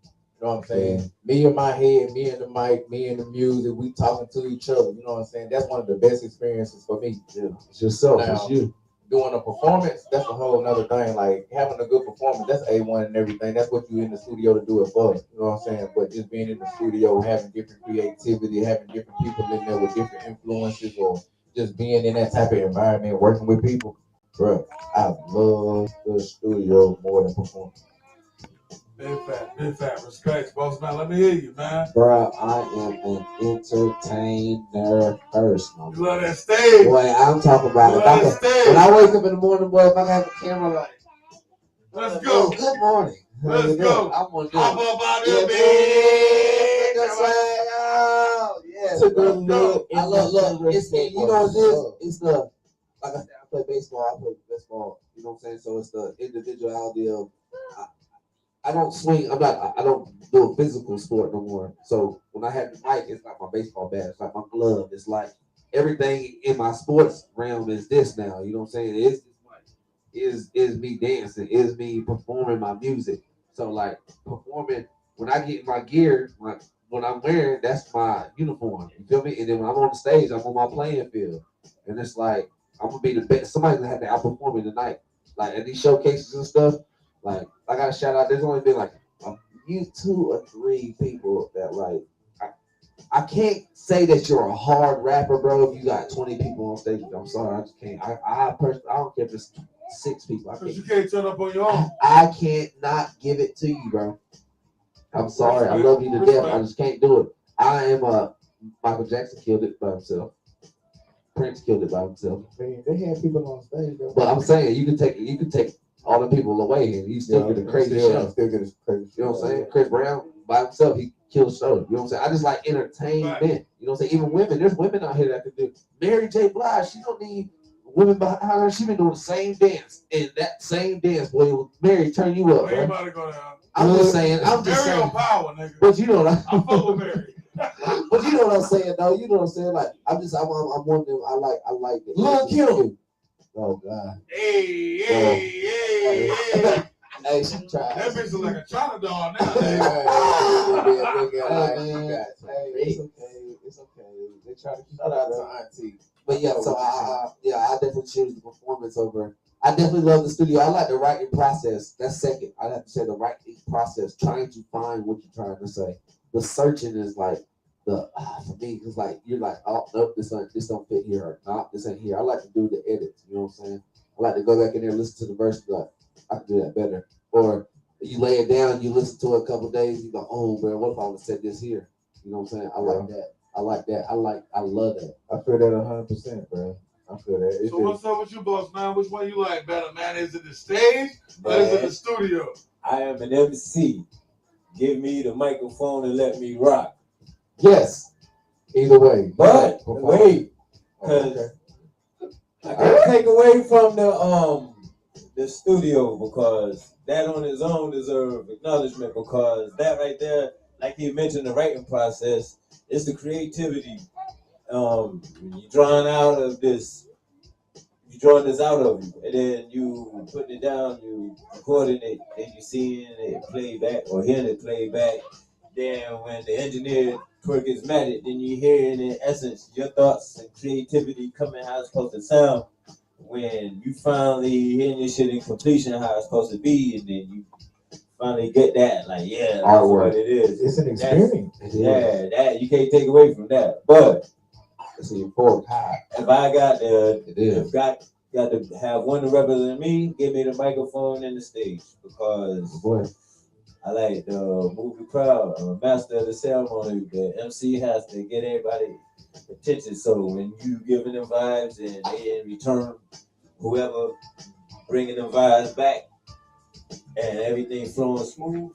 You know what I'm saying? Yeah. Me and my head, me and the mic, me and the music, we talking to each other. You know what I'm saying? That's one of the best experiences for me. Yeah. It's yourself, now, it's you. Doing a performance, that's a whole nother thing. Like having a good performance, that's A1 and everything. That's what you in the studio to do it for. You know what I'm saying? But just being in the studio, having different creativity, having different people in there with different influences, or just being in that type of environment, working with people, bro, I love the studio more than performing. Big fat. Respect, boss man. Let me hear you, man. Bro, I am an entertainer first. You love that stage. Boy, I'm talking about it. When I wake up in the morning, boy, if I have a camera, like, let's go. Good morning. Let's go. I'm gonna do Hop up out it. of bed. Yeah, I love. It's you know what it is. It's the like I said, I play baseball. You know what I'm saying? So it's the individuality of. I don't swing. I don't do a physical sport no more. So when I have the mic, it's like my baseball bat. It's like my glove. It's like everything in my sports realm is this now. You know what I'm saying? It is me dancing. Is me performing my music. So like performing when I get my gear, like what I'm wearing, that's my uniform. You feel me? And then when I'm on the stage, I'm on my playing field, and it's like I'm gonna be the best. Somebody's gonna have to outperform me tonight. Like at these showcases and stuff. Like I gotta shout out. There's only been like you 2 or 3 people that like. I can't say that you're a hard rapper, bro. If you got 20 people on stage, I'm sorry, I just can't. I don't care if it's 6 people. Because you can't turn up on your own. I can't not give it to you, bro. I'm sorry. I love you to death. I just can't do it. I am Michael Jackson killed it by himself. Prince killed it by himself. Man, they had people on stage, though. But I'm saying you can take all the people away and you still get a crazy show. Still get a crazy show. You know what I'm saying? Chris Brown by himself, he kills show. You know what I'm saying? I just like entertainment. Right. You know what I'm saying? Even women, there's women out here that can do. Mary J. Blige, she don't need women behind her. She been doing the same dance. And that same dance, boy, Mary turn you up, bro. I'm just saying. Mary on power, nigga. But you know what I'm fuck with Mary. But you know what I'm saying, though. You know what I'm saying. Like I'm one of them. I like it. Lil' Kim. Oh God. Hey. Hey, she tried. That bitch is like a China doll now. It's okay. They try to shout out to Auntie. But yeah, so I definitely choose the performance over. I definitely love the studio. I like the writing process. That's second. I'd have to say the writing process, trying to find what you're trying to say. The searching is like for me, it's like you're like, oh nope, this don't fit here, or no, this ain't here. I like to do the edits, you know what I'm saying? I like to go back in there, listen to the verse, like I can do that better. Or you lay it down, you listen to it a couple days, you go, oh bro, what if I would have said this here? You know what I'm saying? I like that. I love that. I feel that 100%, bro. I feel that. So what's up with you, boss man? Which one you like better, man? Is it the stage or is it the studio? I am an MC. Give me the microphone and let me rock. Yes. Either way. But wait, because I can't take away from the studio, because that on its own deserves acknowledgement, because that right there, like you mentioned, the writing process, is the creativity. You're drawing this out of you, and then you putting it down, you recording it, then you seeing it play back or hearing it play back. Then when the engineer twerk is matted, then you hearing in essence your thoughts and creativity coming how it's supposed to sound. When you finally hearing your shit in completion how it's supposed to be, and then you finally get that, like, yeah, that's what it is. It's an experience. That you can't take away from that. But it's important. If I got to have one to represent me, give me the microphone and the stage, because I like the movie crowd. I'm a master of the ceremony. The MC has to get everybody attention. So when you giving them vibes and they in return, whoever bringing them vibes back and everything flowing smooth,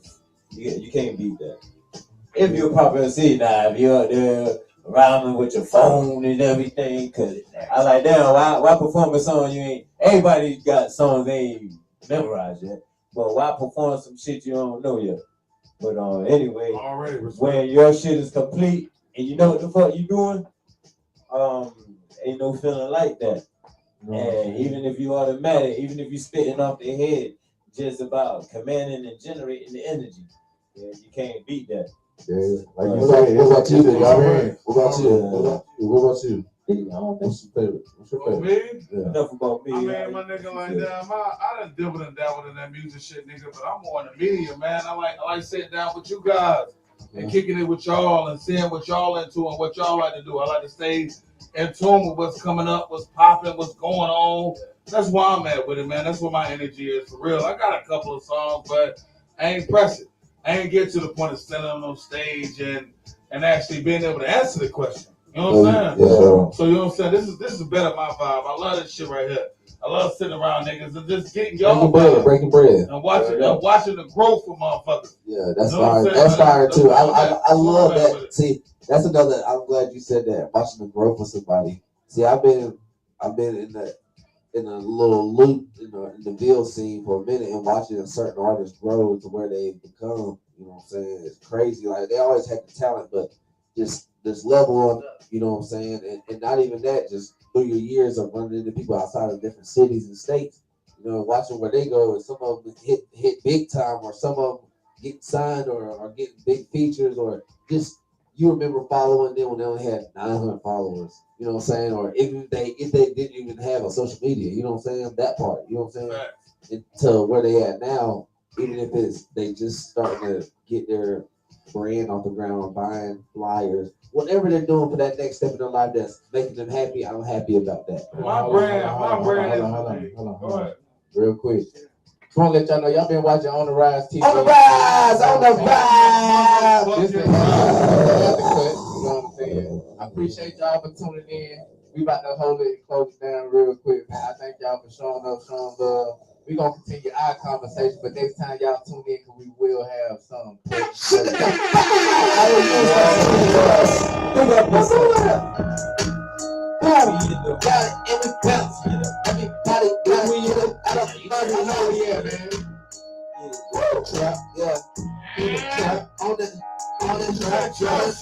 you can't beat that. If you're a proper MC now, if you're out there rhyming with your phone and everything, cause I like, damn, why perform a song you ain't? Everybody got songs they ain't memorized yet. But why perform some shit you don't know yet? But anyway, Already, when your shit is complete and you know what the fuck you doing, ain't no feeling like that. And even if you automatic, even if you spitting off the head, just about commanding and generating the energy, yeah, you can't beat that. Yeah, like you said, what about you? What about you? What about you? What's your favorite? What's your favorite? Me? Yeah. Enough about me. I mean, my nigga, like that. I done dibbled and dabbled in that music shit, nigga. But I'm more in the media, man. I like sitting down with you guys and kicking it with y'all and seeing what y'all into and what y'all like to do. I like to stay in tune with what's coming up, what's popping, what's going on. That's where I'm at with it, man. That's where my energy is for real. I got a couple of songs, but I ain't pressing. I ain't get to the point of standing on stage and actually being able to answer the question. You know what I'm saying? Yeah. So you know what I'm saying? This is better my vibe. I love this shit right here. I love sitting around niggas and just getting y'all breaking bread, and watching the growth of motherfuckers. Yeah, that's fire. That's fire too. I love that. See, that's another. I'm glad you said that. Watching the growth of somebody. See, I've been in a little loop in the Ville scene for a minute and watching a certain artist grow to where they become. You know what I'm saying? It's crazy. Like they always had the talent, but just level up. You know what I'm saying? And not even that. Just through your years of running into people outside of different cities and states. You know, watching where they go, and some of them hit big time, or some of them get signed or getting big features, or just you remember following them when they only had 900 followers. You know what I'm saying? Or if they didn't even have a social media. You know what I'm saying? That part. You know what I'm saying? To where they at now, even if it's they just starting to get their brand off the ground, buying flyers, whatever they're doing for that next step in their life that's making them happy. I'm happy about that. My brand. Hold on. Real quick. Just want to let y'all know y'all been watching On the Rise TV. On the rise, on the rise. This is the cut. You know what I'm saying? I appreciate y'all for tuning in. We about to hold it and close it down real quick, man. I thank y'all for showing up, showing love. We're going to continue our conversation, but next time y'all tune in, because we will have some. Everybody, yeah, man. Yeah. On the track.